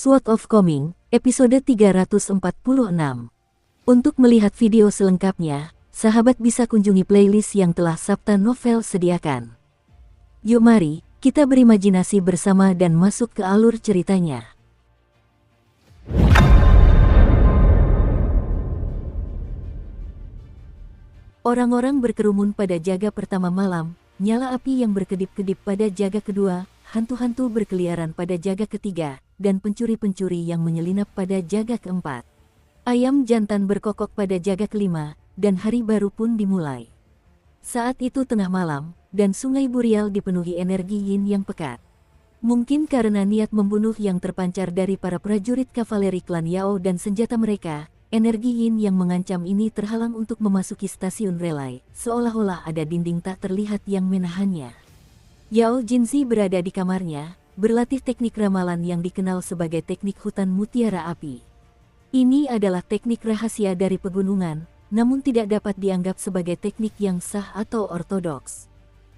Sword of Coming, episode 346. Untuk melihat video selengkapnya, sahabat bisa kunjungi playlist yang telah Sabta Novel sediakan. Yuk mari, kita berimajinasi bersama dan masuk ke alur ceritanya. Orang-orang berkerumun pada jaga pertama malam, nyala api yang berkedip-kedip pada jaga kedua, hantu-hantu berkeliaran pada jaga ketiga, dan pencuri-pencuri yang menyelinap pada jaga keempat. Ayam jantan berkokok pada jaga kelima, dan hari baru pun dimulai. Saat itu tengah malam, dan sungai Burial dipenuhi energi yin yang pekat. Mungkin karena niat membunuh yang terpancar dari para prajurit kavaleri klan Yao dan senjata mereka, energi yin yang mengancam ini terhalang untuk memasuki stasiun relay, seolah-olah ada dinding tak terlihat yang menahannya. Yao Jinzi berada di kamarnya, berlatih teknik ramalan yang dikenal sebagai teknik hutan mutiara api. Ini adalah teknik rahasia dari pegunungan, namun tidak dapat dianggap sebagai teknik yang sah atau ortodoks.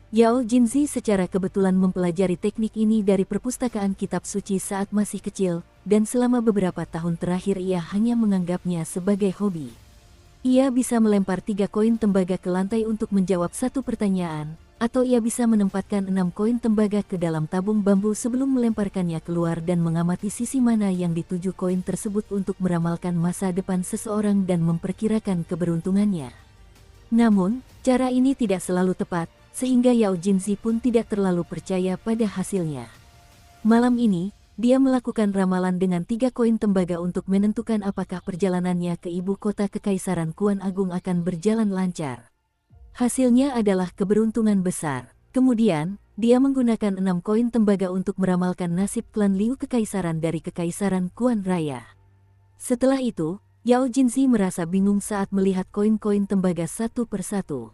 Yao Jinzi secara kebetulan mempelajari teknik ini dari perpustakaan kitab suci saat masih kecil, dan selama beberapa tahun terakhir ia hanya menganggapnya sebagai hobi. Ia bisa melempar 3 koin tembaga ke lantai untuk menjawab satu pertanyaan, atau ia bisa menempatkan 6 koin tembaga ke dalam tabung bambu sebelum melemparkannya keluar dan mengamati sisi mana yang dituju koin tersebut untuk meramalkan masa depan seseorang dan memperkirakan keberuntungannya. Namun, cara ini tidak selalu tepat, sehingga Yao Jinzi pun tidak terlalu percaya pada hasilnya. Malam ini, dia melakukan ramalan dengan 3 koin tembaga untuk menentukan apakah perjalanannya ke ibu kota Kekaisaran Kuan Agung akan berjalan lancar. Hasilnya adalah keberuntungan besar. Kemudian, dia menggunakan 6 koin tembaga untuk meramalkan nasib klan Liu Kekaisaran dari Kekaisaran Kuan Raya. Setelah itu, Yao Jinzi merasa bingung saat melihat koin-koin tembaga satu persatu.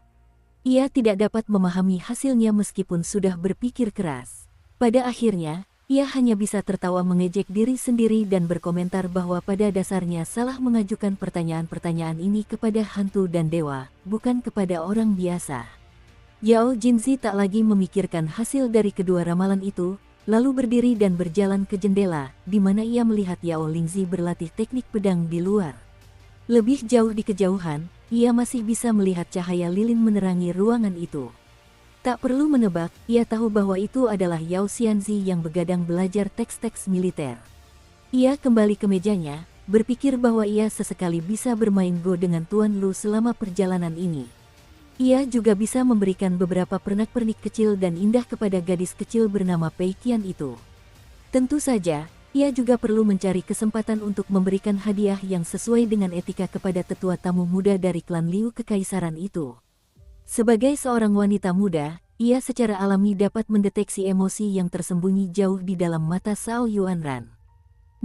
Ia tidak dapat memahami hasilnya meskipun sudah berpikir keras. Pada akhirnya, ia hanya bisa tertawa mengejek diri sendiri dan berkomentar bahwa pada dasarnya salah mengajukan pertanyaan-pertanyaan ini kepada hantu dan dewa, bukan kepada orang biasa. Yao Jinzi tak lagi memikirkan hasil dari kedua ramalan itu, lalu berdiri dan berjalan ke jendela, di mana ia melihat Yao Lingzi berlatih teknik pedang di luar. Lebih jauh di kejauhan, ia masih bisa melihat cahaya lilin menerangi ruangan itu. Tak perlu menebak, ia tahu bahwa itu adalah Yao Xianzi yang begadang belajar teks-teks militer. Ia kembali ke mejanya, berpikir bahwa ia sesekali bisa bermain Go dengan Tuan Lu selama perjalanan ini. Ia juga bisa memberikan beberapa pernak-pernik kecil dan indah kepada gadis kecil bernama Pei Qian itu. Tentu saja, ia juga perlu mencari kesempatan untuk memberikan hadiah yang sesuai dengan etika kepada tetua tamu muda dari klan Liu Kekaisaran itu. Sebagai seorang wanita muda, ia secara alami dapat mendeteksi emosi yang tersembunyi jauh di dalam mata Zhao Yuanran.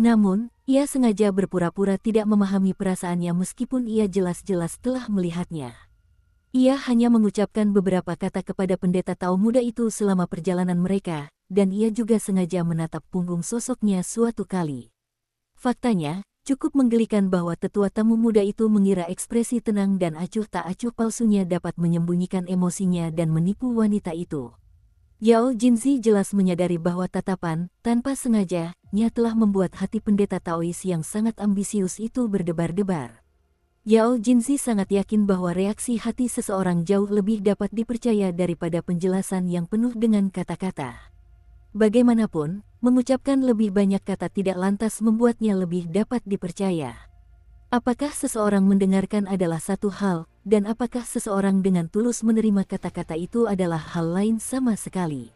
Namun, ia sengaja berpura-pura tidak memahami perasaannya meskipun ia jelas-jelas telah melihatnya. Ia hanya mengucapkan beberapa kata kepada pendeta Tao muda itu selama perjalanan mereka, dan ia juga sengaja menatap punggung sosoknya suatu kali. Faktanya, cukup menggelikan bahwa tetua tamu muda itu mengira ekspresi tenang dan acuh tak acuh palsunya dapat menyembunyikan emosinya dan menipu wanita itu. Yao Jinzi jelas menyadari bahwa tatapan, tanpa sengaja-nya telah membuat hati pendeta Taois yang sangat ambisius itu berdebar-debar. Yao Jinzi sangat yakin bahwa reaksi hati seseorang jauh lebih dapat dipercaya daripada penjelasan yang penuh dengan kata-kata. Bagaimanapun, mengucapkan lebih banyak kata tidak lantas membuatnya lebih dapat dipercaya. Apakah seseorang mendengarkan adalah satu hal, dan apakah seseorang dengan tulus menerima kata-kata itu adalah hal lain sama sekali.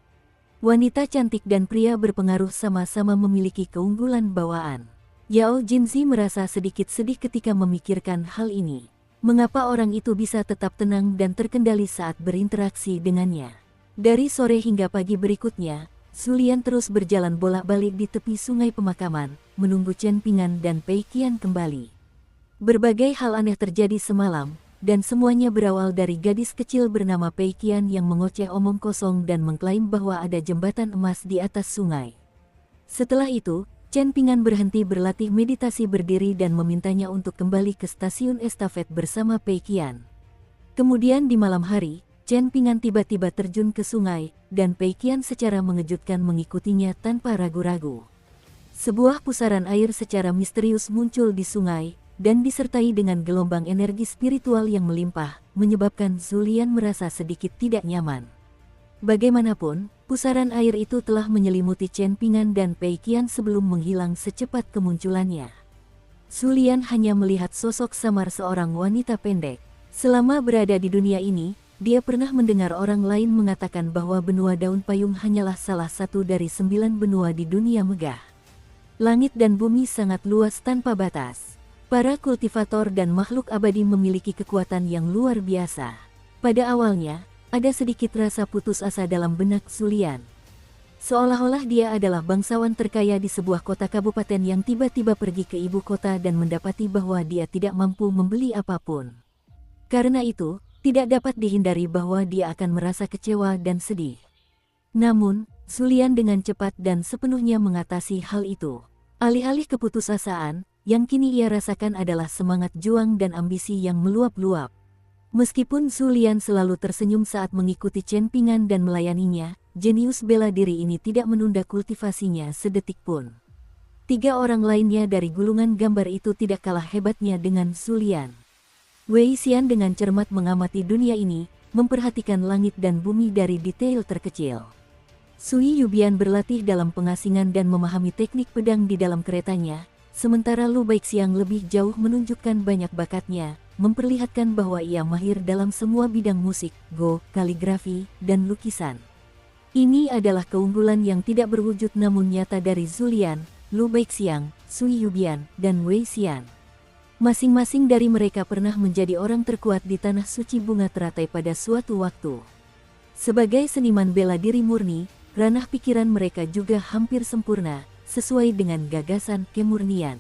Wanita cantik dan pria berpengaruh sama-sama memiliki keunggulan bawaan. Yao Jinzi merasa sedikit sedih ketika memikirkan hal ini. Mengapa orang itu bisa tetap tenang dan terkendali saat berinteraksi dengannya? Dari sore hingga pagi berikutnya, Sulian terus berjalan bolak-balik di tepi sungai pemakaman, menunggu Chen Pingan dan Pei Qian kembali. Berbagai hal aneh terjadi semalam, dan semuanya berawal dari gadis kecil bernama Pei Qian yang mengoceh omong kosong dan mengklaim bahwa ada jembatan emas di atas sungai. Setelah itu, Chen Pingan berhenti berlatih meditasi berdiri dan memintanya untuk kembali ke stasiun estafet bersama Pei Qian. Kemudian di malam hari, Chen Pingan tiba-tiba terjun ke sungai, dan Pei Qian secara mengejutkan mengikutinya tanpa ragu-ragu. Sebuah pusaran air secara misterius muncul di sungai, dan disertai dengan gelombang energi spiritual yang melimpah, menyebabkan Zulian merasa sedikit tidak nyaman. Bagaimanapun, pusaran air itu telah menyelimuti Chen Pingan dan Pei Qian sebelum menghilang secepat kemunculannya. Zulian hanya melihat sosok samar seorang wanita pendek. Selama berada di dunia ini, dia pernah mendengar orang lain mengatakan bahwa benua daun payung hanyalah salah satu dari 9 benua di dunia megah. Langit dan bumi sangat luas tanpa batas. Para kultivator dan makhluk abadi memiliki kekuatan yang luar biasa. Pada awalnya, ada sedikit rasa putus asa dalam benak Zulian. Seolah-olah dia adalah bangsawan terkaya di sebuah kota kabupaten yang tiba-tiba pergi ke ibu kota dan mendapati bahwa dia tidak mampu membeli apapun. Karena itu, tidak dapat dihindari bahwa dia akan merasa kecewa dan sedih. Namun, Zulian dengan cepat dan sepenuhnya mengatasi hal itu. Alih-alih keputusasaan, yang kini ia rasakan adalah semangat juang dan ambisi yang meluap-luap. Meskipun Zulian selalu tersenyum saat mengikuti Chen Pingan dan melayaninya, jenius bela diri ini tidak menunda kultivasinya sedetik pun. 3 orang lainnya dari gulungan gambar itu tidak kalah hebatnya dengan Zulian. Wei Xian dengan cermat mengamati dunia ini, memperhatikan langit dan bumi dari detail terkecil. Sui Yubian berlatih dalam pengasingan dan memahami teknik pedang di dalam keretanya, sementara Lu Baixiang lebih jauh menunjukkan banyak bakatnya, memperlihatkan bahwa ia mahir dalam semua bidang musik, go, kaligrafi, dan lukisan. Ini adalah keunggulan yang tidak berwujud namun nyata dari Zulian, Lu Baixiang, Sui Yubian, dan Wei Xian. Masing-masing dari mereka pernah menjadi orang terkuat di tanah suci bunga teratai pada suatu waktu. Sebagai seniman bela diri murni, ranah pikiran mereka juga hampir sempurna, sesuai dengan gagasan kemurnian.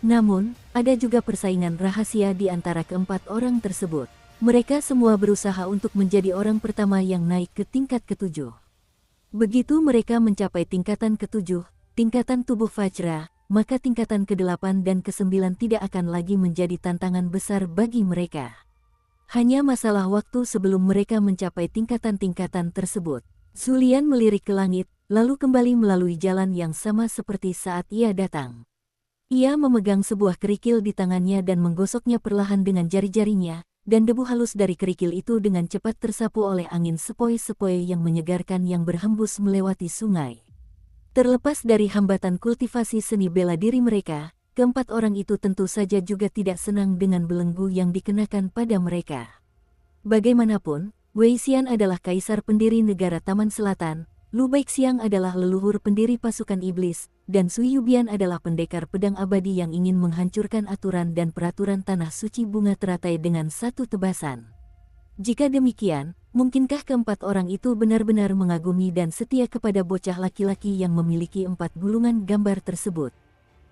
Namun, ada juga persaingan rahasia di antara keempat orang tersebut. Mereka semua berusaha untuk menjadi orang pertama yang naik ke tingkat ke-7. Begitu mereka mencapai tingkatan ke-7, tingkatan tubuh Vajra, maka tingkatan ke-8 dan ke-9 tidak akan lagi menjadi tantangan besar bagi mereka. Hanya masalah waktu sebelum mereka mencapai tingkatan-tingkatan tersebut. Zulian melirik ke langit, lalu kembali melalui jalan yang sama seperti saat ia datang. Ia memegang sebuah kerikil di tangannya dan menggosoknya perlahan dengan jari-jarinya, dan debu halus dari kerikil itu dengan cepat tersapu oleh angin sepoi-sepoi yang menyegarkan yang berhembus melewati sungai. Terlepas dari hambatan kultivasi seni bela diri mereka, keempat orang itu tentu saja juga tidak senang dengan belenggu yang dikenakan pada mereka. Bagaimanapun, Wei Xian adalah kaisar pendiri negara Taman Selatan, Lu Baixiang adalah leluhur pendiri pasukan iblis, dan Sui Yubian adalah pendekar pedang abadi yang ingin menghancurkan aturan dan peraturan tanah suci bunga teratai dengan satu tebasan. Jika demikian, mungkinkah keempat orang itu benar-benar mengagumi dan setia kepada bocah laki-laki yang memiliki 4 gulungan gambar tersebut?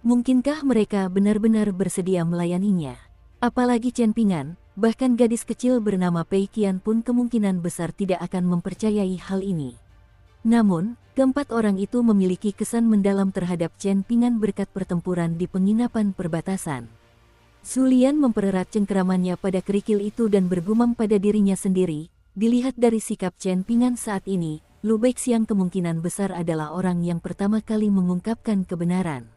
Mungkinkah mereka benar-benar bersedia melayaninya? Apalagi Chen Pingan, bahkan gadis kecil bernama Pei Qian pun kemungkinan besar tidak akan mempercayai hal ini. Namun, keempat orang itu memiliki kesan mendalam terhadap Chen Pingan berkat pertempuran di penginapan perbatasan. Zulian mempererat cengkeramannya pada kerikil itu dan bergumam pada dirinya sendiri, dilihat dari sikap Chen Pingan saat ini, Lu Baixiang kemungkinan besar adalah orang yang pertama kali mengungkapkan kebenaran.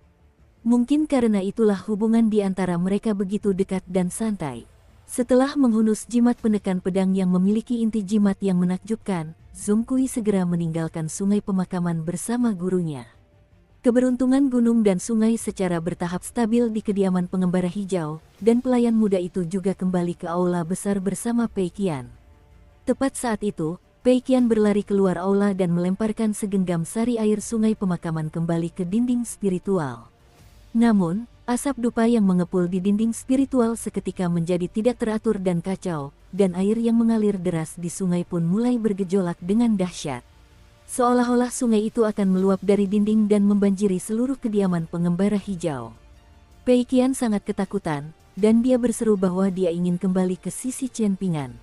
Mungkin karena itulah hubungan di antara mereka begitu dekat dan santai. Setelah menghunus jimat penekan pedang yang memiliki inti jimat yang menakjubkan, Zhong Kui segera meninggalkan sungai pemakaman bersama gurunya. Keberuntungan gunung dan sungai secara bertahap stabil di kediaman pengembara hijau, dan pelayan muda itu juga kembali ke aula besar bersama Pei Qian. Tepat saat itu, Pei Qian berlari keluar aula dan melemparkan segenggam sari air sungai pemakaman kembali ke dinding spiritual. Namun, asap dupa yang mengepul di dinding spiritual seketika menjadi tidak teratur dan kacau, dan air yang mengalir deras di sungai pun mulai bergejolak dengan dahsyat. Seolah-olah sungai itu akan meluap dari dinding dan membanjiri seluruh kediaman pengembara hijau. Pei Qian sangat ketakutan, dan dia berseru bahwa dia ingin kembali ke sisi Chen Pingan.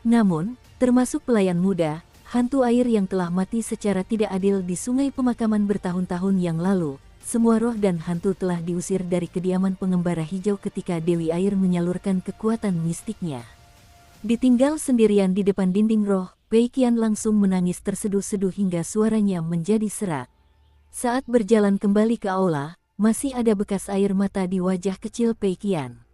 Namun, termasuk pelayan muda, hantu air yang telah mati secara tidak adil di sungai pemakaman bertahun-tahun yang lalu, semua roh dan hantu telah diusir dari kediaman pengembara hijau ketika Dewi Air menyalurkan kekuatan mistiknya. Ditinggal sendirian di depan dinding roh, Pei Qian langsung menangis terseduh-seduh hingga suaranya menjadi serak. Saat berjalan kembali ke aula, masih ada bekas air mata di wajah kecil Pei Qian.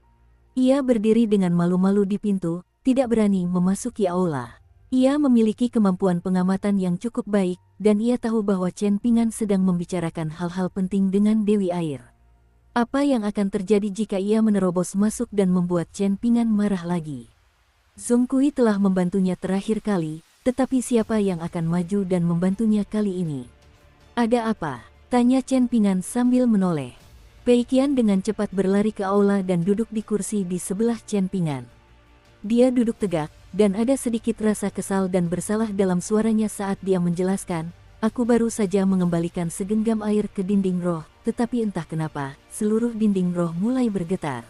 Ia berdiri dengan malu-malu di pintu, tidak berani memasuki aula. Ia memiliki kemampuan pengamatan yang cukup baik, dan ia tahu bahwa Chen Pingan sedang membicarakan hal-hal penting dengan Dewi Air. Apa yang akan terjadi jika ia menerobos masuk dan membuat Chen Pingan marah lagi? Zhong Kui telah membantunya terakhir kali, tetapi siapa yang akan maju dan membantunya kali ini? Ada apa? Tanya Chen Pingan sambil menoleh. Pei Qian dengan cepat berlari ke aula dan duduk di kursi di sebelah Chen Pingan. Dia duduk tegak, dan ada sedikit rasa kesal dan bersalah dalam suaranya saat dia menjelaskan, "Aku baru saja mengembalikan segenggam air ke dinding roh, tetapi entah kenapa, seluruh dinding roh mulai bergetar."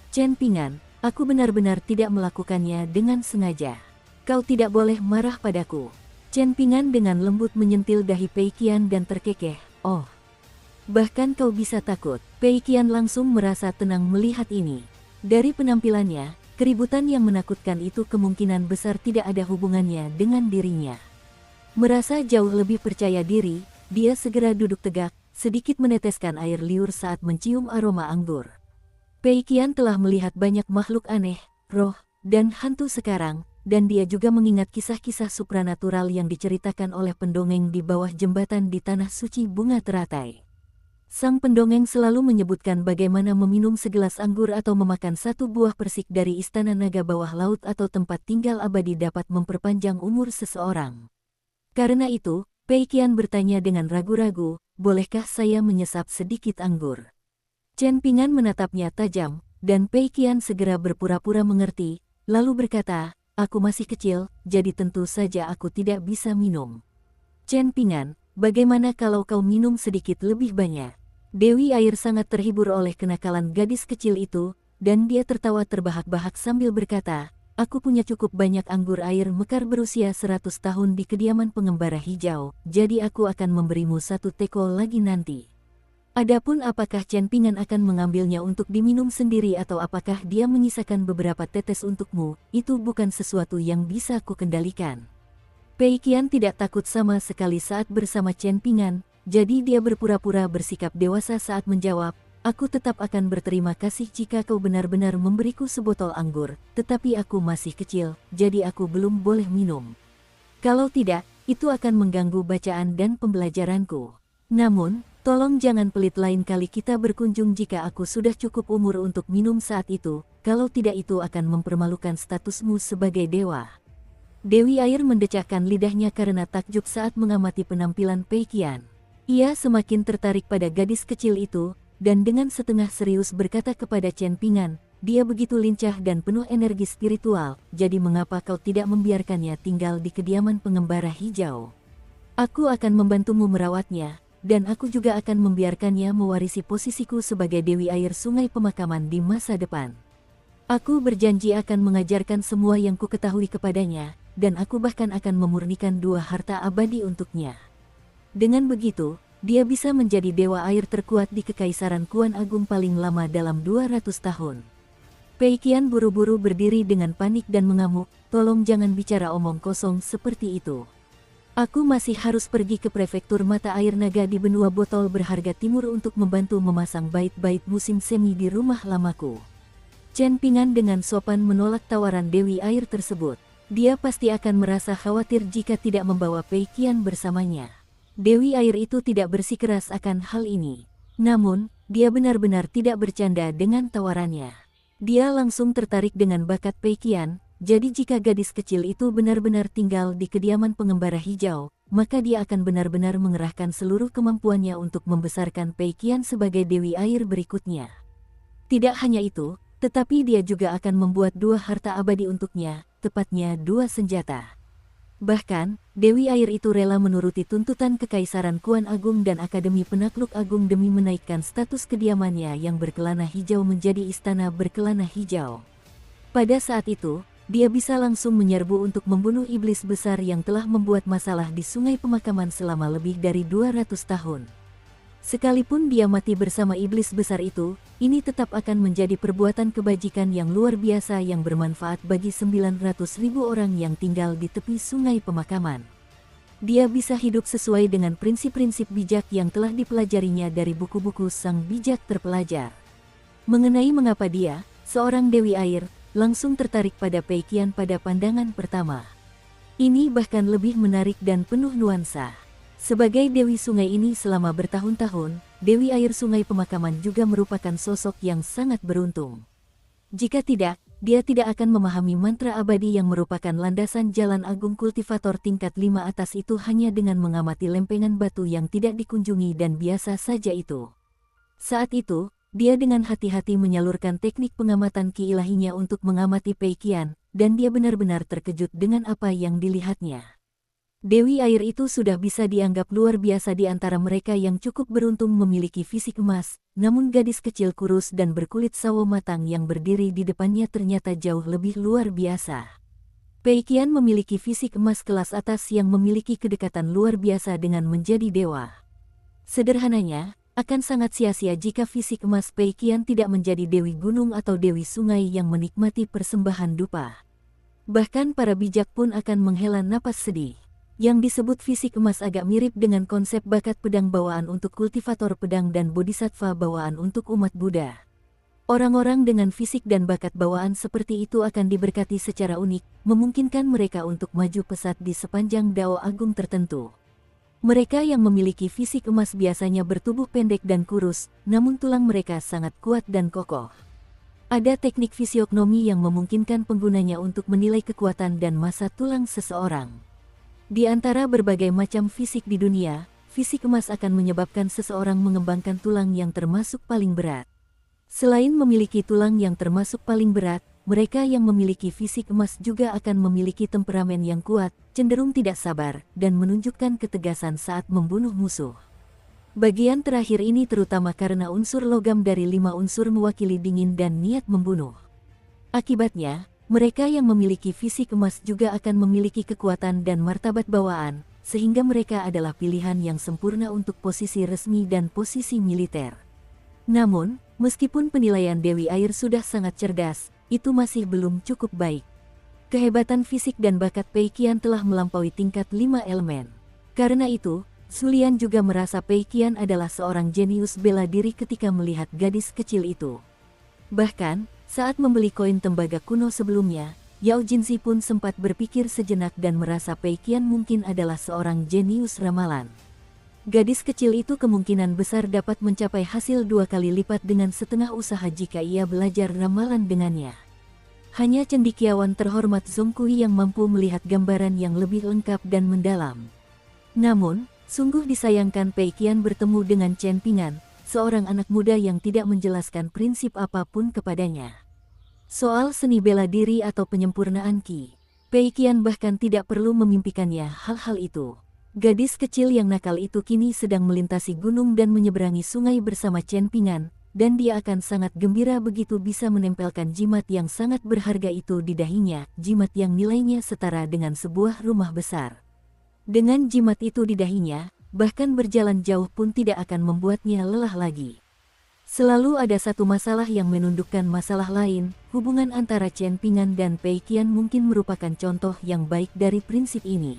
Chen Pingan, aku benar-benar tidak melakukannya dengan sengaja. Kau tidak boleh marah padaku. Chen Pingan dengan lembut menyentil dahi Pei Qian dan terkekeh, "Oh, bahkan kau bisa takut." Pei Qian langsung merasa tenang melihat ini. Dari penampilannya, keributan yang menakutkan itu kemungkinan besar tidak ada hubungannya dengan dirinya. Merasa jauh lebih percaya diri, dia segera duduk tegak, sedikit meneteskan air liur saat mencium aroma anggur. Pei Qian telah melihat banyak makhluk aneh, roh, dan hantu sekarang, dan dia juga mengingat kisah-kisah supranatural yang diceritakan oleh pendongeng di bawah jembatan di Tanah Suci Bunga Teratai. Sang pendongeng selalu menyebutkan bagaimana meminum segelas anggur atau memakan satu buah persik dari istana naga bawah laut atau tempat tinggal abadi dapat memperpanjang umur seseorang. Karena itu, Pei Qian bertanya dengan ragu-ragu, "Bolehkah saya menyesap sedikit anggur?" Chen Pingan menatapnya tajam, dan Pei Qian segera berpura-pura mengerti, lalu berkata, "Aku masih kecil, jadi tentu saja aku tidak bisa minum." "Chen Pingan, bagaimana kalau kau minum sedikit lebih banyak?" Dewi Air sangat terhibur oleh kenakalan gadis kecil itu, dan dia tertawa terbahak-bahak sambil berkata, "Aku punya cukup banyak anggur air mekar berusia 100 tahun di kediaman pengembara hijau, jadi aku akan memberimu satu teko lagi nanti." Adapun apakah Chen Pingan akan mengambilnya untuk diminum sendiri atau apakah dia menyisakan beberapa tetes untukmu, itu bukan sesuatu yang bisa ku kendalikan. Pei Qian tidak takut sama sekali saat bersama Chen Pingan, jadi dia berpura-pura bersikap dewasa saat menjawab, "Aku tetap akan berterima kasih jika kau benar-benar memberiku sebotol anggur, tetapi aku masih kecil, jadi aku belum boleh minum. Kalau tidak, itu akan mengganggu bacaan dan pembelajaranku. Namun, tolong jangan pelit lain kali kita berkunjung jika aku sudah cukup umur untuk minum saat itu, kalau tidak itu akan mempermalukan statusmu sebagai dewa." Dewi Air mendecakkan lidahnya karena takjub saat mengamati penampilan Pei Qian. Ia semakin tertarik pada gadis kecil itu, dan dengan setengah serius berkata kepada Chen Pingan, "Dia begitu lincah dan penuh energi spiritual, jadi mengapa kau tidak membiarkannya tinggal di kediaman pengembara hijau? Aku akan membantumu merawatnya, dan aku juga akan membiarkannya mewarisi posisiku sebagai Dewi Air Sungai Pemakaman di masa depan. Aku berjanji akan mengajarkan semua yang ku ketahui kepadanya, dan aku bahkan akan memurnikan 2 harta abadi untuknya. Dengan begitu, dia bisa menjadi dewa air terkuat di Kekaisaran Kuan Agung paling lama dalam 200 tahun. Pei Qian buru-buru berdiri dengan panik dan mengamuk, "Tolong jangan bicara omong kosong seperti itu. Aku masih harus pergi ke prefektur mata air naga di benua botol berharga timur untuk membantu memasang bait-bait musim semi di rumah lamaku." Chen Pingan dengan sopan menolak tawaran Dewi Air tersebut. Dia pasti akan merasa khawatir jika tidak membawa Pei Qian bersamanya. Dewi Air itu tidak bersikeras akan hal ini. Namun, dia benar-benar tidak bercanda dengan tawarannya. Dia langsung tertarik dengan bakat Pei Qian, jadi jika gadis kecil itu benar-benar tinggal di kediaman pengembara hijau, maka dia akan benar-benar mengerahkan seluruh kemampuannya untuk membesarkan Pei Qian sebagai Dewi Air berikutnya. Tidak hanya itu, tetapi dia juga akan membuat 2 harta abadi untuknya, tepatnya 2 senjata. Bahkan, Dewi Air itu rela menuruti tuntutan Kekaisaran Kuan Agung dan Akademi Penakluk Agung demi menaikkan status kediamannya yang berkelana hijau menjadi istana berkelana hijau. Pada saat itu, dia bisa langsung menyerbu untuk membunuh iblis besar yang telah membuat masalah di Sungai Pemakaman selama lebih dari 200 tahun. Sekalipun dia mati bersama iblis besar itu, ini tetap akan menjadi perbuatan kebajikan yang luar biasa yang bermanfaat bagi 900.000 orang yang tinggal di tepi Sungai Pemakaman. dia bisa hidup sesuai dengan prinsip-prinsip bijak yang telah dipelajarinya dari buku-buku sang bijak terpelajar. Mengenai mengapa dia, seorang Dewi Air, langsung tertarik pada Pei Qian pada pandangan pertama. Ini bahkan lebih menarik dan penuh nuansa. Sebagai Dewi Sungai ini selama bertahun-tahun, Dewi Air Sungai Pemakaman juga merupakan sosok yang sangat beruntung. Jika tidak, dia tidak akan memahami mantra abadi yang merupakan landasan jalan agung kultivator tingkat 5 atas itu hanya dengan mengamati lempengan batu yang tidak dikunjungi dan biasa saja itu. Saat itu, dia dengan hati-hati menyalurkan teknik pengamatan ki ilahinya untuk mengamati Pei Qian, dan dia benar-benar terkejut dengan apa yang dilihatnya. Dewi Air itu sudah bisa dianggap luar biasa di antara mereka yang cukup beruntung memiliki fisik emas, namun gadis kecil kurus dan berkulit sawo matang yang berdiri di depannya ternyata jauh lebih luar biasa. Pei Qian memiliki fisik emas kelas atas yang memiliki kedekatan luar biasa dengan menjadi dewa. Sederhananya, akan sangat sia-sia jika fisik emas Pei Qian tidak menjadi dewi gunung atau dewi sungai yang menikmati persembahan dupa. Bahkan para bijak pun akan menghela napas sedih. Yang disebut fisik emas agak mirip dengan konsep bakat pedang bawaan untuk kultivator pedang dan bodhisattva bawaan untuk umat Buddha. Orang-orang dengan fisik dan bakat bawaan seperti itu akan diberkati secara unik, memungkinkan mereka untuk maju pesat di sepanjang dao agung tertentu. Mereka yang memiliki fisik emas biasanya bertubuh pendek dan kurus, namun tulang mereka sangat kuat dan kokoh. Ada teknik fisiognomi yang memungkinkan penggunanya untuk menilai kekuatan dan massa tulang seseorang. Di antara berbagai macam fisik di dunia, fisik emas akan menyebabkan seseorang mengembangkan tulang yang termasuk paling berat. Selain memiliki tulang yang termasuk paling berat, mereka yang memiliki fisik emas juga akan memiliki temperamen yang kuat, cenderung tidak sabar, dan menunjukkan ketegasan saat membunuh musuh. Bagian terakhir ini terutama karena unsur logam dari 5 unsur mewakili dingin dan niat membunuh. Akibatnya, mereka yang memiliki fisik emas juga akan memiliki kekuatan dan martabat bawaan, sehingga mereka adalah pilihan yang sempurna untuk posisi resmi dan posisi militer. Namun, meskipun penilaian Dewi Air sudah sangat cerdas, itu masih belum cukup baik. Kehebatan fisik dan bakat Pei Qian telah melampaui tingkat 5 elemen. Karena itu, Zulian juga merasa Pei Qian adalah seorang jenius bela diri ketika melihat gadis kecil itu. Bahkan, saat membeli koin tembaga kuno sebelumnya, Yao Jinzi pun sempat berpikir sejenak dan merasa Pei Qian mungkin adalah seorang jenius ramalan. Gadis kecil itu kemungkinan besar dapat mencapai hasil 2 kali lipat dengan setengah usaha jika ia belajar ramalan dengannya. Hanya cendekiawan terhormat Zhong Kui yang mampu melihat gambaran yang lebih lengkap dan mendalam. Namun, sungguh disayangkan Pei Qian bertemu dengan Chen Pingan, seorang anak muda yang tidak menjelaskan prinsip apapun kepadanya. Soal seni bela diri atau penyempurnaan ki, Pei Qian bahkan tidak perlu memimpikannya hal-hal itu. Gadis kecil yang nakal itu kini sedang melintasi gunung dan menyeberangi sungai bersama Chen Pingan, dan dia akan sangat gembira begitu bisa menempelkan jimat yang sangat berharga itu di dahinya, jimat yang nilainya setara dengan sebuah rumah besar. Dengan jimat itu di dahinya, bahkan berjalan jauh pun tidak akan membuatnya lelah lagi. Selalu ada satu masalah yang menundukkan masalah lain, hubungan antara Chen Pingan dan Pei Qian mungkin merupakan contoh yang baik dari prinsip ini.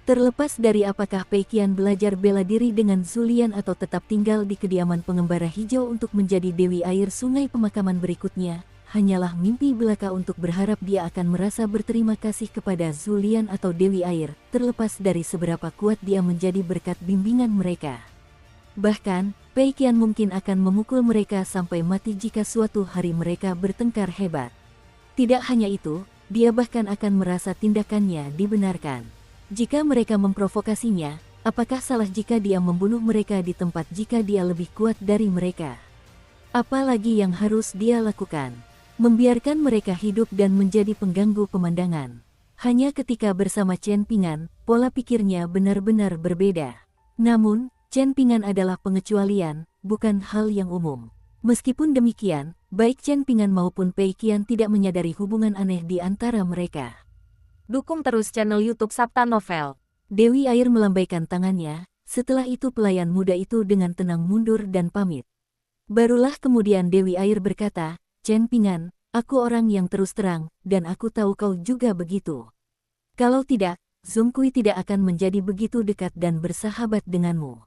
Terlepas dari apakah Pei Qian belajar bela diri dengan Zulian atau tetap tinggal di kediaman pengembara hijau untuk menjadi Dewi Air Sungai Pemakaman berikutnya, hanyalah mimpi belaka untuk berharap dia akan merasa berterima kasih kepada Zulian atau Dewi Air, terlepas dari seberapa kuat dia menjadi berkat bimbingan mereka. Bahkan, Pei Qian mungkin akan memukul mereka sampai mati jika suatu hari mereka bertengkar hebat. Tidak hanya itu, dia bahkan akan merasa tindakannya dibenarkan. Jika mereka memprovokasinya, apakah salah jika dia membunuh mereka di tempat jika dia lebih kuat dari mereka? Apalagi yang harus dia lakukan? Membiarkan mereka hidup dan menjadi pengganggu pemandangan. Hanya ketika bersama Chen Pingan, pola pikirnya benar-benar berbeda. Namun, Chen Pingan adalah pengecualian, bukan hal yang umum. Meskipun demikian, baik Chen Pingan maupun Pei Qian tidak menyadari hubungan aneh di antara mereka. Dukung terus channel YouTube Sabta Novel. Dewi Air melambaikan tangannya, setelah itu pelayan muda itu dengan tenang mundur dan pamit. Barulah kemudian Dewi Air berkata, Chen Pingan, aku orang yang terus terang, dan aku tahu kau juga begitu. Kalau tidak, Zhong Kui tidak akan menjadi begitu dekat dan bersahabat denganmu.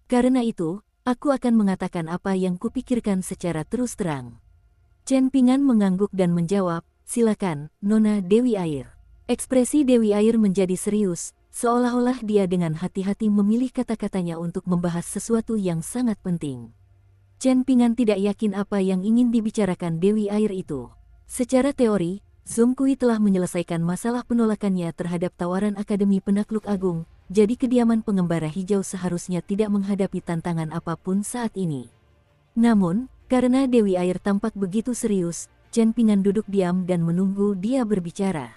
Karena itu, aku akan mengatakan apa yang kupikirkan secara terus terang. Chen Pingan mengangguk dan menjawab, silakan, Nona Dewi Air. Ekspresi Dewi Air menjadi serius, seolah-olah dia dengan hati-hati memilih kata-katanya untuk membahas sesuatu yang sangat penting. Chen Pingan tidak yakin apa yang ingin dibicarakan Dewi Air itu. Secara teori, Zhong Kui telah menyelesaikan masalah penolakannya terhadap tawaran Akademi Penakluk Agung, jadi kediaman pengembara hijau seharusnya tidak menghadapi tantangan apapun saat ini. Namun, karena Dewi Air tampak begitu serius, Chen Pingan duduk diam dan menunggu dia berbicara.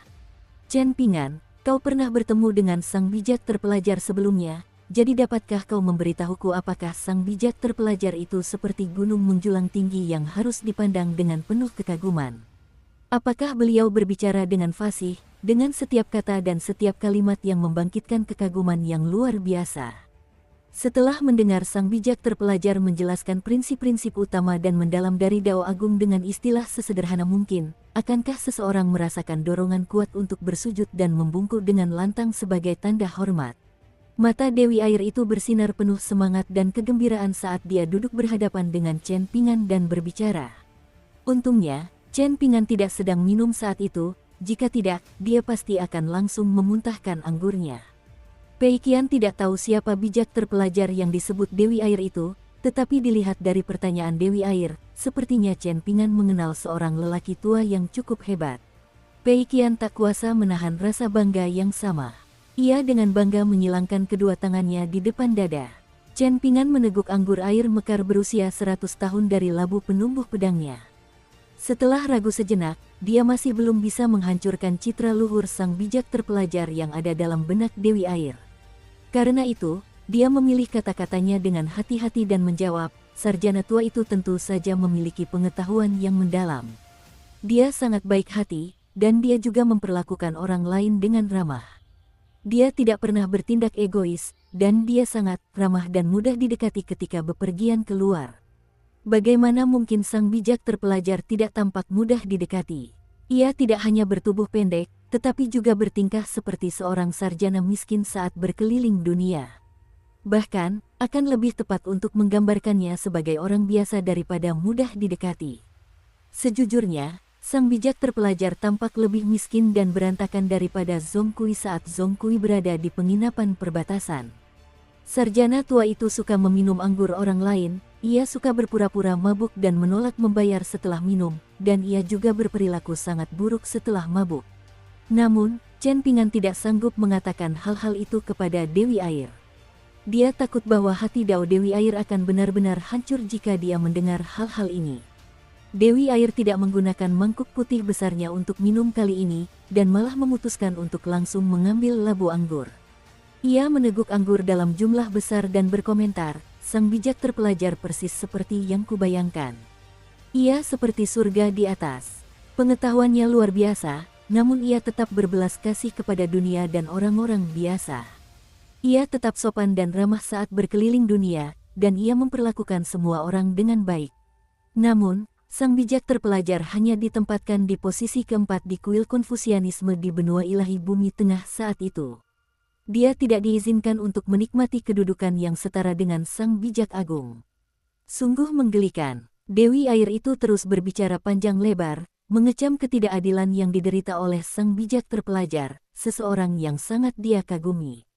Chen Pingan, kau pernah bertemu dengan sang bijak terpelajar sebelumnya, jadi dapatkah kau memberitahuku apakah sang bijak terpelajar itu seperti gunung menjulang tinggi yang harus dipandang dengan penuh kekaguman? Apakah beliau berbicara dengan fasih, dengan setiap kata dan setiap kalimat yang membangkitkan kekaguman yang luar biasa? Setelah mendengar sang bijak terpelajar menjelaskan prinsip-prinsip utama dan mendalam dari Dao Agung dengan istilah sesederhana mungkin, akankah seseorang merasakan dorongan kuat untuk bersujud dan membungkuk dengan lantang sebagai tanda hormat? Mata Dewi Air itu bersinar penuh semangat dan kegembiraan saat dia duduk berhadapan dengan Chen Pingan dan berbicara. Untungnya, Chen Pingan tidak sedang minum saat itu, jika tidak, dia pasti akan langsung memuntahkan anggurnya. Pei Qian tidak tahu siapa bijak terpelajar yang disebut Dewi Air itu, tetapi dilihat dari pertanyaan Dewi Air, sepertinya Chen Pingan mengenal seorang lelaki tua yang cukup hebat. Pei Qian tak kuasa menahan rasa bangga yang sama. Ia dengan bangga menyilangkan kedua tangannya di depan dada. Chen Pingan meneguk anggur air mekar berusia 100 tahun dari labu penumbuh pedangnya. Setelah ragu sejenak, dia masih belum bisa menghancurkan citra luhur sang bijak terpelajar yang ada dalam benak Dewi Air. Karena itu, dia memilih kata-katanya dengan hati-hati dan menjawab, sarjana tua itu tentu saja memiliki pengetahuan yang mendalam. Dia sangat baik hati, dan dia juga memperlakukan orang lain dengan ramah. Dia tidak pernah bertindak egois, dan dia sangat ramah dan mudah didekati ketika bepergian keluar. Bagaimana mungkin sang bijak terpelajar tidak tampak mudah didekati? Ia tidak hanya bertubuh pendek, tetapi juga bertingkah seperti seorang sarjana miskin saat berkeliling dunia. Bahkan, akan lebih tepat untuk menggambarkannya sebagai orang biasa daripada mudah didekati. Sejujurnya, sang bijak terpelajar tampak lebih miskin dan berantakan daripada Zhong Kui saat Zhong Kui berada di penginapan perbatasan. Sarjana tua itu suka meminum anggur orang lain, ia suka berpura-pura mabuk dan menolak membayar setelah minum, dan ia juga berperilaku sangat buruk setelah mabuk. Namun, Chen Pingan tidak sanggup mengatakan hal-hal itu kepada Dewi Air. Dia takut bahwa hati Dao Dewi Air akan benar-benar hancur jika dia mendengar hal-hal ini. Dewi Air tidak menggunakan mangkuk putih besarnya untuk minum kali ini, dan malah memutuskan untuk langsung mengambil labu anggur. Ia meneguk anggur dalam jumlah besar dan berkomentar, sang bijak terpelajar persis seperti yang kubayangkan. Ia seperti surga di atas. Pengetahuannya luar biasa, namun ia tetap berbelas kasih kepada dunia dan orang-orang biasa. Ia tetap sopan dan ramah saat berkeliling dunia, dan ia memperlakukan semua orang dengan baik. Namun, sang bijak terpelajar hanya ditempatkan di posisi keempat di kuil Konfusianisme di benua ilahi bumi tengah saat itu. Dia tidak diizinkan untuk menikmati kedudukan yang setara dengan sang bijak agung. Sungguh menggelikan, Dewi Air itu terus berbicara panjang lebar, mengecam ketidakadilan yang diderita oleh sang bijak terpelajar, seseorang yang sangat dia kagumi.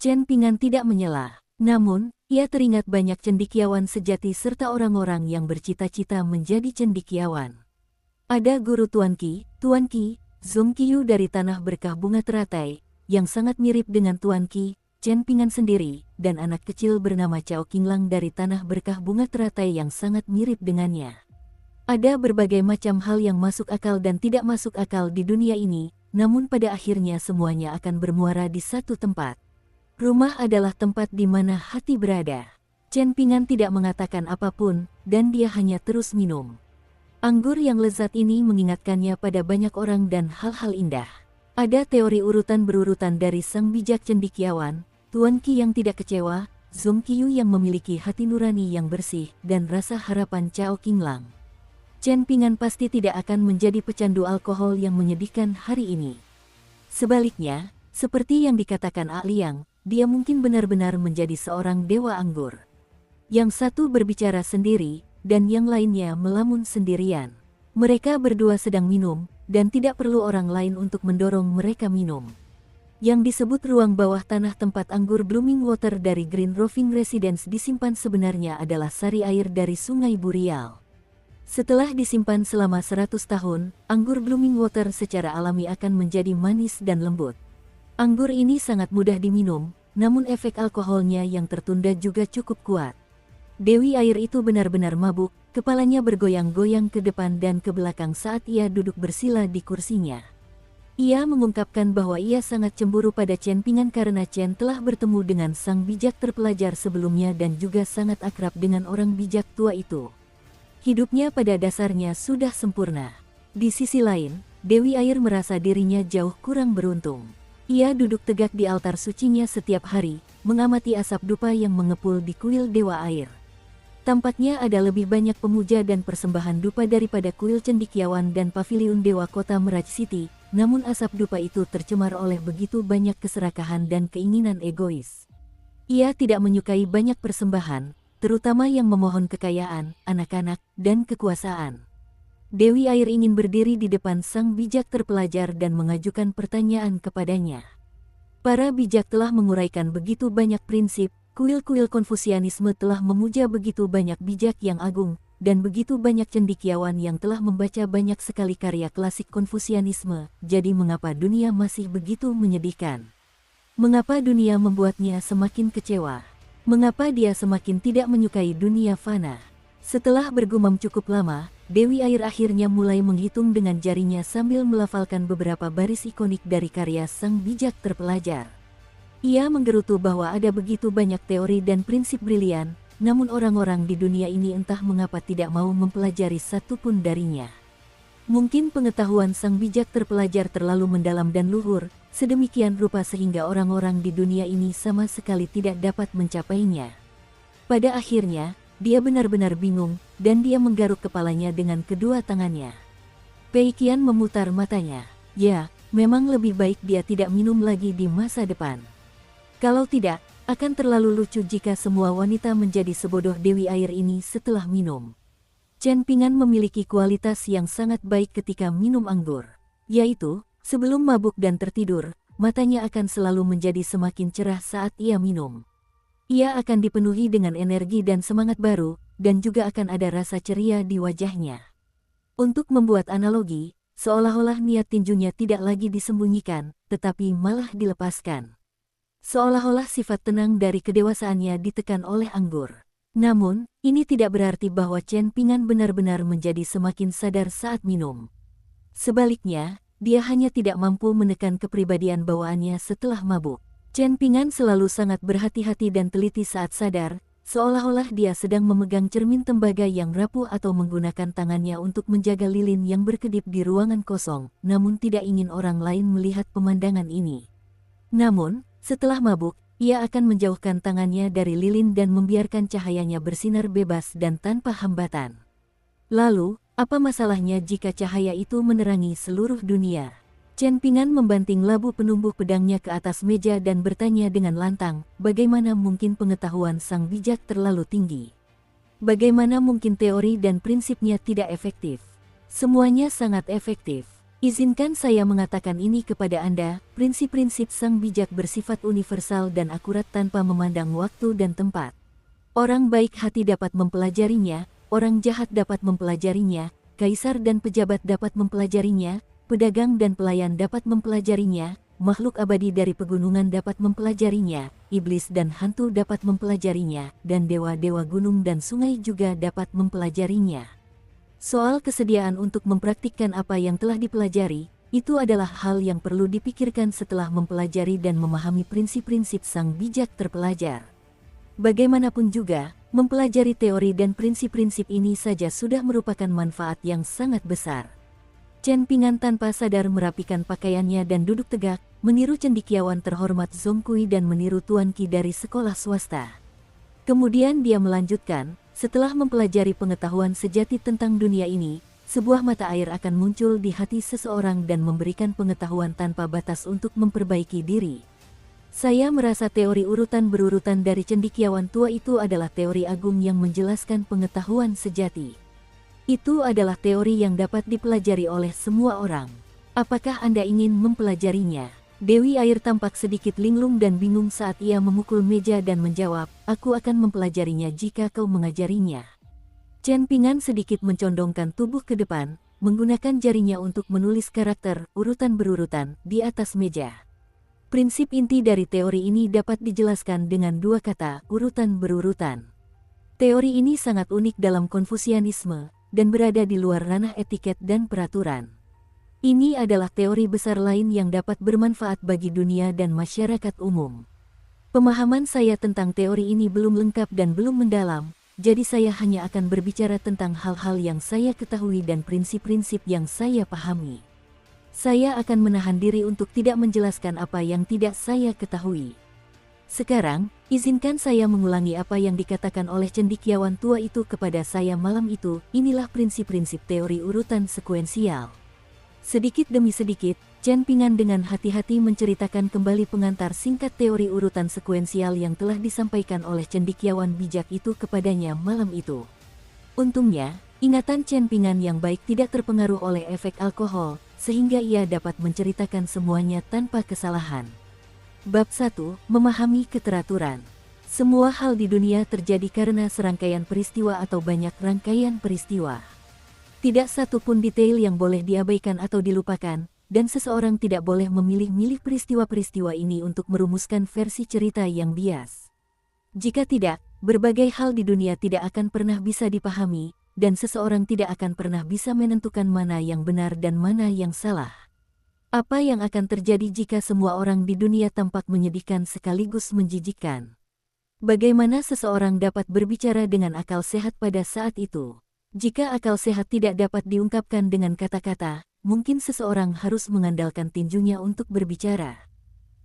Chen Pingan tidak menyela, namun, ia teringat banyak cendekiawan sejati serta orang-orang yang bercita-cita menjadi cendekiawan. Ada guru Tuan Qi, Zhong Qiyu dari Tanah Berkah Bunga Teratai, yang sangat mirip dengan Tuan Qi, Chen Pingan sendiri, dan anak kecil bernama Cao Qinglang dari Tanah Berkah Bunga Teratai yang sangat mirip dengannya. Ada berbagai macam hal yang masuk akal dan tidak masuk akal di dunia ini, namun pada akhirnya semuanya akan bermuara di satu tempat. Rumah adalah tempat di mana hati berada. Chen Pingan tidak mengatakan apapun, dan dia hanya terus minum. Anggur yang lezat ini mengingatkannya pada banyak orang dan hal-hal indah. Ada teori urutan berurutan dari sang bijak cendekiawan, Tuan Qi yang tidak kecewa, Zhong Qiyu yang memiliki hati nurani yang bersih, dan rasa harapan Cao Qinglang. Chen Pingan pasti tidak akan menjadi pecandu alkohol yang menyedihkan hari ini. Sebaliknya, Seperti yang dikatakan A Liang, dia mungkin benar-benar menjadi seorang dewa anggur. Yang satu berbicara sendiri, dan yang lainnya melamun sendirian. Mereka berdua sedang minum, dan tidak perlu orang lain untuk mendorong mereka minum. Yang disebut ruang bawah tanah tempat anggur Blooming Water dari Green Roving Residence disimpan sebenarnya adalah sari air dari Sungai Burial. Setelah disimpan selama 100 tahun, anggur Blooming Water secara alami akan menjadi manis dan lembut. Anggur ini sangat mudah diminum, namun efek alkoholnya yang tertunda juga cukup kuat. Dewi air itu benar-benar mabuk, kepalanya bergoyang-goyang ke depan dan ke belakang saat ia duduk bersila di kursinya. Ia mengungkapkan bahwa ia sangat cemburu pada Chen Ping'an karena Chen telah bertemu dengan sang bijak terpelajar sebelumnya dan juga sangat akrab dengan orang bijak tua itu. Hidupnya pada dasarnya sudah sempurna. Di sisi lain, Dewi Air merasa dirinya jauh kurang beruntung. Ia duduk tegak di altar sucinya setiap hari, mengamati asap dupa yang mengepul di kuil Dewa Air. Tampaknya ada lebih banyak pemuja dan persembahan dupa daripada kuil cendekiawan dan paviliun Dewa Kota Meraj City. Namun asap dupa itu tercemar oleh begitu banyak keserakahan dan keinginan egois. Ia tidak menyukai banyak persembahan, terutama yang memohon kekayaan, anak-anak, dan kekuasaan. Dewi Air ingin berdiri di depan sang bijak terpelajar dan mengajukan pertanyaan kepadanya. Para bijak telah menguraikan begitu banyak prinsip, kuil-kuil Konfusianisme telah memuja begitu banyak bijak yang agung, dan begitu banyak cendekiawan yang telah membaca banyak sekali karya klasik Konfusianisme, jadi mengapa dunia masih begitu menyedihkan? Mengapa dunia membuatnya semakin kecewa? Mengapa dia semakin tidak menyukai dunia fana? Setelah bergumam cukup lama, Dewi Air akhirnya mulai menghitung dengan jarinya sambil melafalkan beberapa baris ikonik dari karya sang bijak terpelajar. Ia menggerutu bahwa ada begitu banyak teori dan prinsip brilian, namun orang-orang di dunia ini entah mengapa tidak mau mempelajari satu pun darinya. Mungkin pengetahuan sang bijak terpelajar terlalu mendalam dan luhur, sedemikian rupa sehingga orang-orang di dunia ini sama sekali tidak dapat mencapainya. Pada akhirnya, dia benar-benar bingung, dan dia menggaruk kepalanya dengan kedua tangannya. Pei Qian memutar matanya. Ya, memang lebih baik dia tidak minum lagi di masa depan. Kalau tidak, akan terlalu lucu jika semua wanita menjadi sebodoh Dewi Air ini setelah minum. Chen Ping'an memiliki kualitas yang sangat baik ketika minum anggur, yaitu, sebelum mabuk dan tertidur, matanya akan selalu menjadi semakin cerah saat ia minum. Ia akan dipenuhi dengan energi dan semangat baru, dan juga akan ada rasa ceria di wajahnya. Untuk membuat analogi, seolah-olah niat tinjunya tidak lagi disembunyikan, tetapi malah dilepaskan. Seolah-olah sifat tenang dari kedewasaannya ditekan oleh anggur. Namun, ini tidak berarti bahwa Chen Ping'an benar-benar menjadi semakin sadar saat minum. Sebaliknya, dia hanya tidak mampu menekan kepribadian bawaannya setelah mabuk. Chen Ping'an selalu sangat berhati-hati dan teliti saat sadar, seolah-olah dia sedang memegang cermin tembaga yang rapuh atau menggunakan tangannya untuk menjaga lilin yang berkedip di ruangan kosong, namun tidak ingin orang lain melihat pemandangan ini. Namun, setelah mabuk, ia akan menjauhkan tangannya dari lilin dan membiarkan cahayanya bersinar bebas dan tanpa hambatan. Lalu, apa masalahnya jika cahaya itu menerangi seluruh dunia? Chen Ping'an membanting labu penumbuh pedangnya ke atas meja dan bertanya dengan lantang, bagaimana mungkin pengetahuan sang bijak terlalu tinggi? Bagaimana mungkin teori dan prinsipnya tidak efektif? Semuanya sangat efektif. Izinkan saya mengatakan ini kepada Anda, prinsip-prinsip sang bijak bersifat universal dan akurat tanpa memandang waktu dan tempat. Orang baik hati dapat mempelajarinya, orang jahat dapat mempelajarinya, kaisar dan pejabat dapat mempelajarinya, pedagang dan pelayan dapat mempelajarinya, makhluk abadi dari pegunungan dapat mempelajarinya, iblis dan hantu dapat mempelajarinya, dan dewa-dewa gunung dan sungai juga dapat mempelajarinya. Soal kesediaan untuk mempraktikkan apa yang telah dipelajari, itu adalah hal yang perlu dipikirkan setelah mempelajari dan memahami prinsip-prinsip sang bijak terpelajar. Bagaimanapun juga, mempelajari teori dan prinsip-prinsip ini saja sudah merupakan manfaat yang sangat besar. Chen Ping'an tanpa sadar merapikan pakaiannya dan duduk tegak, meniru cendekiawan terhormat Zhong Kui dan meniru Tuan Qi dari sekolah swasta. Kemudian dia melanjutkan, setelah mempelajari pengetahuan sejati tentang dunia ini, sebuah mata air akan muncul di hati seseorang dan memberikan pengetahuan tanpa batas untuk memperbaiki diri. Saya merasa teori urutan berurutan dari cendekiawan tua itu adalah teori agung yang menjelaskan pengetahuan sejati. Itu adalah teori yang dapat dipelajari oleh semua orang. Apakah Anda ingin mempelajarinya? Dewi Air tampak sedikit linglung dan bingung saat ia memukul meja dan menjawab, "Aku akan mempelajarinya jika kau mengajarinya." Chen Pingan sedikit mencondongkan tubuh ke depan, menggunakan jarinya untuk menulis karakter urutan berurutan di atas meja. Prinsip inti dari teori ini dapat dijelaskan dengan dua kata, urutan berurutan. Teori ini sangat unik dalam Konfusianisme dan berada di luar ranah etiket dan peraturan. Ini adalah teori besar lain yang dapat bermanfaat bagi dunia dan masyarakat umum. Pemahaman saya tentang teori ini belum lengkap dan belum mendalam, jadi saya hanya akan berbicara tentang hal-hal yang saya ketahui dan prinsip-prinsip yang saya pahami. Saya akan menahan diri untuk tidak menjelaskan apa yang tidak saya ketahui. Sekarang, izinkan saya mengulangi apa yang dikatakan oleh cendekiawan tua itu kepada saya malam itu. Inilah prinsip-prinsip teori urutan sekuensial. Sedikit demi sedikit, Chen Pingan dengan hati-hati menceritakan kembali pengantar singkat teori urutan sekuensial yang telah disampaikan oleh cendekiawan bijak itu kepadanya malam itu. Untungnya, ingatan Chen Pingan yang baik tidak terpengaruh oleh efek alkohol, sehingga ia dapat menceritakan semuanya tanpa kesalahan. Bab 1. Memahami keteraturan. Semua hal di dunia terjadi karena serangkaian peristiwa atau banyak rangkaian peristiwa. Tidak satu pun detail yang boleh diabaikan atau dilupakan, dan seseorang tidak boleh memilih-milih peristiwa-peristiwa ini untuk merumuskan versi cerita yang bias. Jika tidak, berbagai hal di dunia tidak akan pernah bisa dipahami, dan seseorang tidak akan pernah bisa menentukan mana yang benar dan mana yang salah. Apa yang akan terjadi jika semua orang di dunia tampak menyedihkan sekaligus menjijikkan? Bagaimana seseorang dapat berbicara dengan akal sehat pada saat itu? Jika akal sehat tidak dapat diungkapkan dengan kata-kata, mungkin seseorang harus mengandalkan tinjunya untuk berbicara.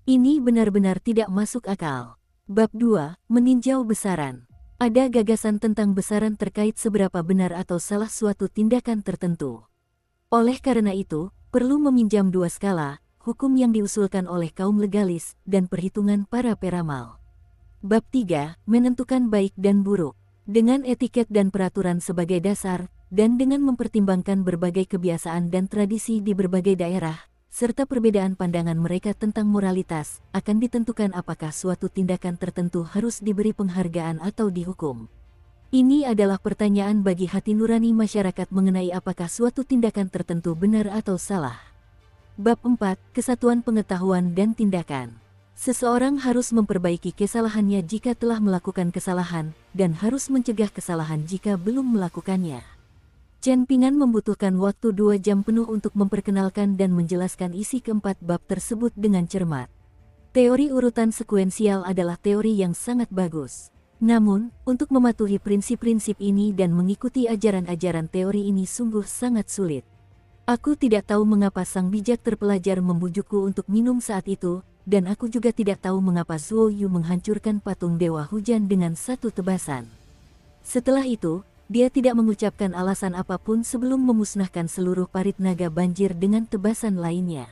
Ini benar-benar tidak masuk akal. Bab 2. Meninjau besaran. Ada gagasan tentang besaran terkait seberapa benar atau salah suatu tindakan tertentu. Oleh karena itu, perlu meminjam dua skala, hukum yang diusulkan oleh kaum legalis, dan perhitungan para peramal. Bab 3. Menentukan baik dan buruk. Dengan etiket dan peraturan sebagai dasar, dan dengan mempertimbangkan berbagai kebiasaan dan tradisi di berbagai daerah, serta perbedaan pandangan mereka tentang moralitas, akan ditentukan apakah suatu tindakan tertentu harus diberi penghargaan atau dihukum. Ini adalah pertanyaan bagi hati nurani masyarakat mengenai apakah suatu tindakan tertentu benar atau salah. Bab 4. Kesatuan pengetahuan dan tindakan. Seseorang harus memperbaiki kesalahannya jika telah melakukan kesalahan, dan harus mencegah kesalahan jika belum melakukannya. Chen Pingan membutuhkan waktu 2 jam penuh untuk memperkenalkan dan menjelaskan isi keempat bab tersebut dengan cermat. Teori urutan sekuensial adalah teori yang sangat bagus. Namun, untuk mematuhi prinsip-prinsip ini dan mengikuti ajaran-ajaran teori ini sungguh sangat sulit. Aku tidak tahu mengapa sang bijak terpelajar membujukku untuk minum saat itu, dan aku juga tidak tahu mengapa Zuo Yu menghancurkan patung Dewa Hujan dengan satu tebasan. Setelah itu, dia tidak mengucapkan alasan apapun sebelum memusnahkan seluruh parit naga banjir dengan tebasan lainnya.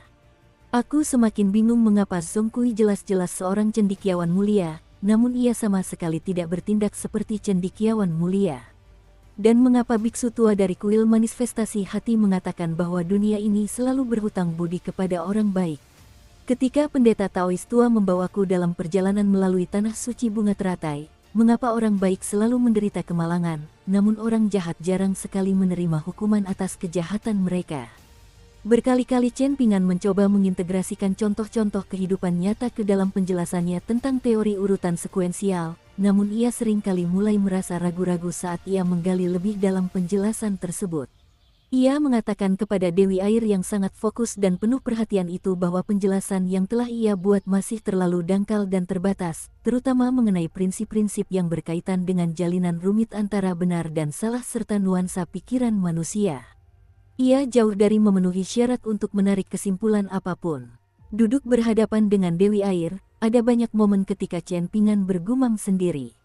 Aku semakin bingung mengapa Zhong Kui jelas-jelas seorang cendekiawan mulia, namun ia sama sekali tidak bertindak seperti cendekiawan mulia. Dan mengapa biksu tua dari kuil manifestasi hati mengatakan bahwa dunia ini selalu berhutang budi kepada orang baik. Ketika pendeta Taois tua membawaku dalam perjalanan melalui tanah suci bunga teratai, mengapa orang baik selalu menderita kemalangan, namun orang jahat jarang sekali menerima hukuman atas kejahatan mereka. Berkali-kali Chen Pingan mencoba mengintegrasikan contoh-contoh kehidupan nyata ke dalam penjelasannya tentang teori urutan sekuensial, namun ia seringkali mulai merasa ragu-ragu saat ia menggali lebih dalam penjelasan tersebut. Ia mengatakan kepada Dewi Air yang sangat fokus dan penuh perhatian itu bahwa penjelasan yang telah ia buat masih terlalu dangkal dan terbatas, terutama mengenai prinsip-prinsip yang berkaitan dengan jalinan rumit antara benar dan salah serta nuansa pikiran manusia. Ia jauh dari memenuhi syarat untuk menarik kesimpulan apapun. Duduk berhadapan dengan Dewi Air, ada banyak momen ketika Chen Pingan bergumam sendiri.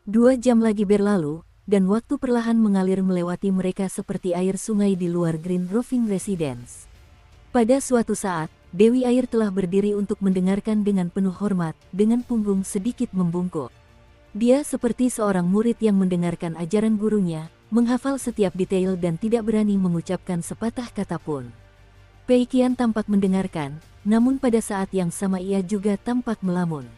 2 jam lagi berlalu, dan waktu perlahan mengalir melewati mereka seperti air sungai di luar Green Roving Residence. Pada suatu saat, Dewi Air telah berdiri untuk mendengarkan dengan penuh hormat, dengan punggung sedikit membungkuk. Dia seperti seorang murid yang mendengarkan ajaran gurunya, menghafal setiap detail dan tidak berani mengucapkan sepatah kata pun. Pei Qian tampak mendengarkan, namun pada saat yang sama ia juga tampak melamun.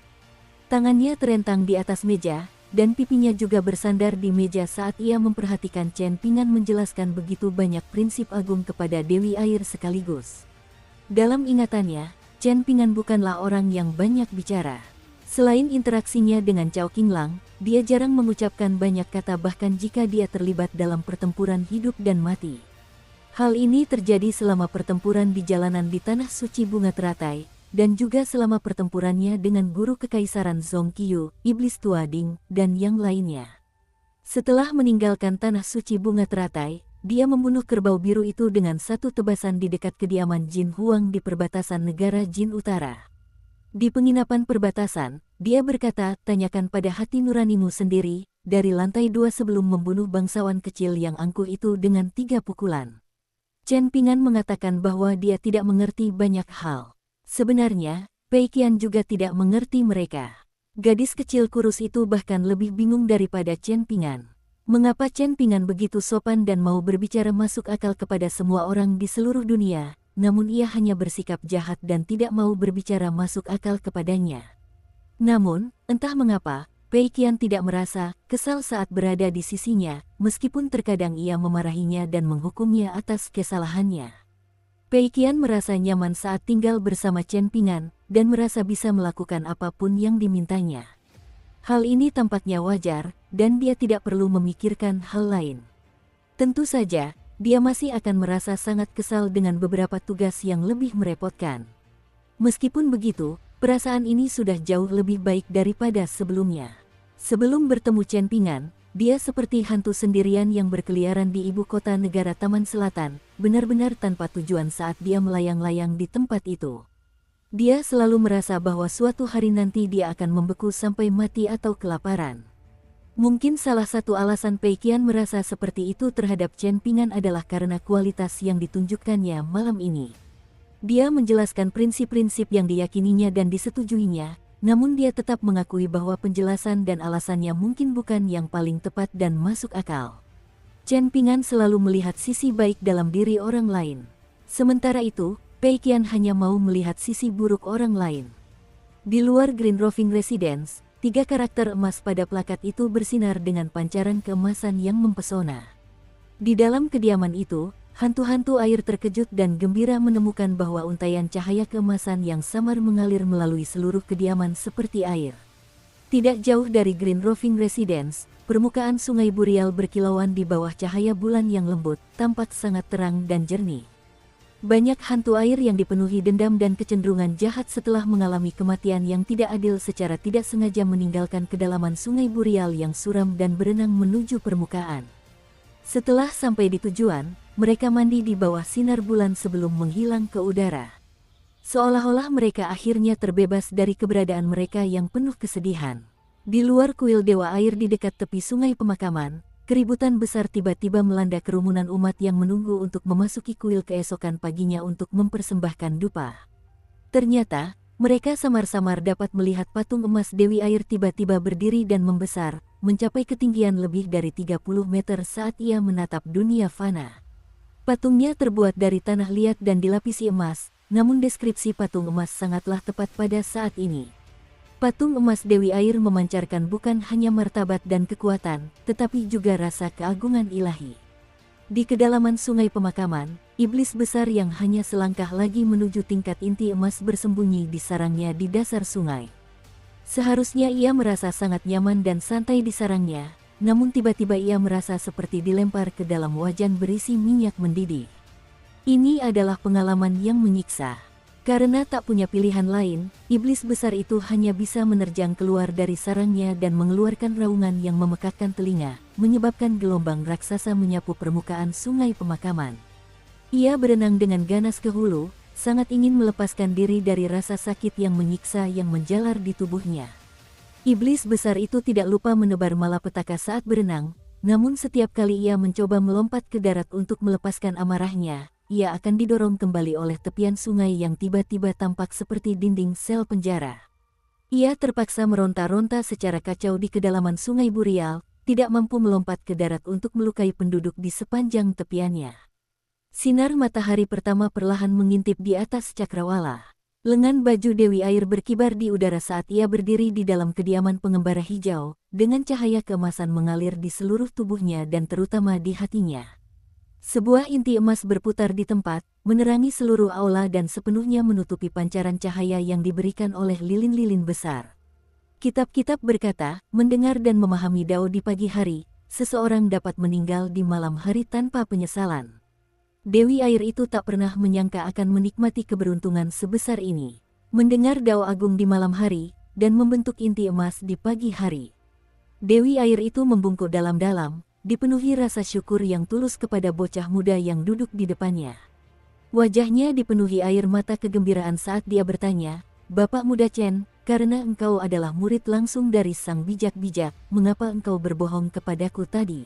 Tangannya terentang di atas meja, dan pipinya juga bersandar di meja saat ia memperhatikan Chen Pingan menjelaskan begitu banyak prinsip agung kepada Dewi Air sekaligus. Dalam ingatannya, Chen Pingan bukanlah orang yang banyak bicara. Selain interaksinya dengan Cao Qinglang, dia jarang mengucapkan banyak kata bahkan jika dia terlibat dalam pertempuran hidup dan mati. Hal ini terjadi selama pertempuran di jalanan di Tanah Suci Bunga Teratai, dan juga selama pertempurannya dengan guru kekaisaran Zhong Qiu, Iblis Tua Ding, dan yang lainnya. Setelah meninggalkan Tanah Suci Bunga Teratai, dia membunuh kerbau biru itu dengan satu tebasan di dekat kediaman Jin Huang di perbatasan negara Jin Utara. Di penginapan perbatasan, dia berkata, "Tanyakan pada hati nuranimu sendiri," dari lantai 2 sebelum membunuh bangsawan kecil yang angkuh itu dengan 3 pukulan. Chen Pingan mengatakan bahwa dia tidak mengerti banyak hal. Sebenarnya, Pei Qian juga tidak mengerti mereka. Gadis kecil kurus itu bahkan lebih bingung daripada Chen Pingan. Mengapa Chen Pingan begitu sopan dan mau berbicara masuk akal kepada semua orang di seluruh dunia, namun ia hanya bersikap jahat dan tidak mau berbicara masuk akal kepadanya. Namun, entah mengapa, Pei Qian tidak merasa kesal saat berada di sisinya, meskipun terkadang ia memarahinya dan menghukumnya atas kesalahannya. Pei Qian merasa nyaman saat tinggal bersama Chen Pingan, dan merasa bisa melakukan apapun yang dimintanya. Hal ini tampaknya wajar, dan dia tidak perlu memikirkan hal lain. Tentu saja, dia masih akan merasa sangat kesal dengan beberapa tugas yang lebih merepotkan. Meskipun begitu, perasaan ini sudah jauh lebih baik daripada sebelumnya. Sebelum bertemu Chen Pingan, dia seperti hantu sendirian yang berkeliaran di ibu kota negara Taman Selatan, benar-benar tanpa tujuan saat dia melayang-layang di tempat itu. Dia selalu merasa bahwa suatu hari nanti dia akan membeku sampai mati atau kelaparan. Mungkin salah satu alasan Pei Qian merasa seperti itu terhadap Chen Pingan adalah karena kualitas yang ditunjukkannya malam ini. Dia menjelaskan prinsip-prinsip yang diyakininya dan disetujuinya, namun dia tetap mengakui bahwa penjelasan dan alasannya mungkin bukan yang paling tepat dan masuk akal. Chen Pingan selalu melihat sisi baik dalam diri orang lain. Sementara itu, Pei Qian hanya mau melihat sisi buruk orang lain. Di luar Green Roving Residence, 3 karakter emas pada plakat itu bersinar dengan pancaran keemasan yang mempesona. Di dalam kediaman itu, hantu-hantu air terkejut dan gembira menemukan bahwa untaian cahaya keemasan yang samar mengalir melalui seluruh kediaman seperti air. Tidak jauh dari Green Roving Residence, permukaan Sungai Burial berkilauan di bawah cahaya bulan yang lembut, tampak sangat terang dan jernih. Banyak hantu air yang dipenuhi dendam dan kecenderungan jahat setelah mengalami kematian yang tidak adil secara tidak sengaja meninggalkan kedalaman Sungai Burial yang suram dan berenang menuju permukaan. Setelah sampai di tujuan, mereka mandi di bawah sinar bulan sebelum menghilang ke udara. Seolah-olah mereka akhirnya terbebas dari keberadaan mereka yang penuh kesedihan. Di luar kuil Dewa Air di dekat tepi sungai pemakaman, keributan besar tiba-tiba melanda kerumunan umat yang menunggu untuk memasuki kuil keesokan paginya untuk mempersembahkan dupa. Ternyata, mereka samar-samar dapat melihat patung emas Dewi Air tiba-tiba berdiri dan membesar, mencapai ketinggian lebih dari 30 meter saat ia menatap dunia fana. Patungnya terbuat dari tanah liat dan dilapisi emas, namun deskripsi patung emas sangatlah tepat pada saat ini. Patung emas Dewi Air memancarkan bukan hanya martabat dan kekuatan, tetapi juga rasa keagungan ilahi. Di kedalaman sungai pemakaman, iblis besar yang hanya selangkah lagi menuju tingkat inti emas bersembunyi di sarangnya di dasar sungai. Seharusnya ia merasa sangat nyaman dan santai di sarangnya, namun tiba-tiba ia merasa seperti dilempar ke dalam wajan berisi minyak mendidih. Ini adalah pengalaman yang menyiksa. Karena tak punya pilihan lain, iblis besar itu hanya bisa menerjang keluar dari sarangnya dan mengeluarkan raungan yang memekakkan telinga, menyebabkan gelombang raksasa menyapu permukaan sungai pemakaman. Ia berenang dengan ganas ke hulu, sangat ingin melepaskan diri dari rasa sakit yang menyiksa yang menjalar di tubuhnya. Iblis besar itu tidak lupa menebar malapetaka saat berenang, Namun setiap kali ia mencoba melompat ke darat untuk melepaskan amarahnya, ia akan didorong kembali oleh tepian sungai yang tiba-tiba tampak seperti dinding sel penjara. Ia terpaksa meronta-ronta secara kacau di kedalaman sungai Burial, tidak mampu melompat ke darat untuk melukai penduduk di sepanjang tepiannya. Sinar matahari pertama perlahan mengintip di atas cakrawala. Lengan baju Dewi Air berkibar di udara saat ia berdiri di dalam kediaman pengembara hijau, dengan cahaya keemasan mengalir di seluruh tubuhnya dan terutama di hatinya. Sebuah inti emas berputar di tempat, menerangi seluruh aula dan sepenuhnya menutupi pancaran cahaya yang diberikan oleh lilin-lilin besar. Kitab-kitab berkata, mendengar dan memahami Dao di pagi hari, seseorang dapat meninggal di malam hari tanpa penyesalan. Dewi Air itu tak pernah menyangka akan menikmati keberuntungan sebesar ini. Mendengar Dao Agung di malam hari, dan membentuk inti emas di pagi hari. Dewi Air itu membungkuk dalam-dalam, dipenuhi rasa syukur yang tulus kepada bocah muda yang duduk di depannya. Wajahnya dipenuhi air mata kegembiraan saat dia bertanya, "Bapak muda Chen, karena engkau adalah murid langsung dari sang bijak-bijak, mengapa engkau berbohong kepadaku tadi?"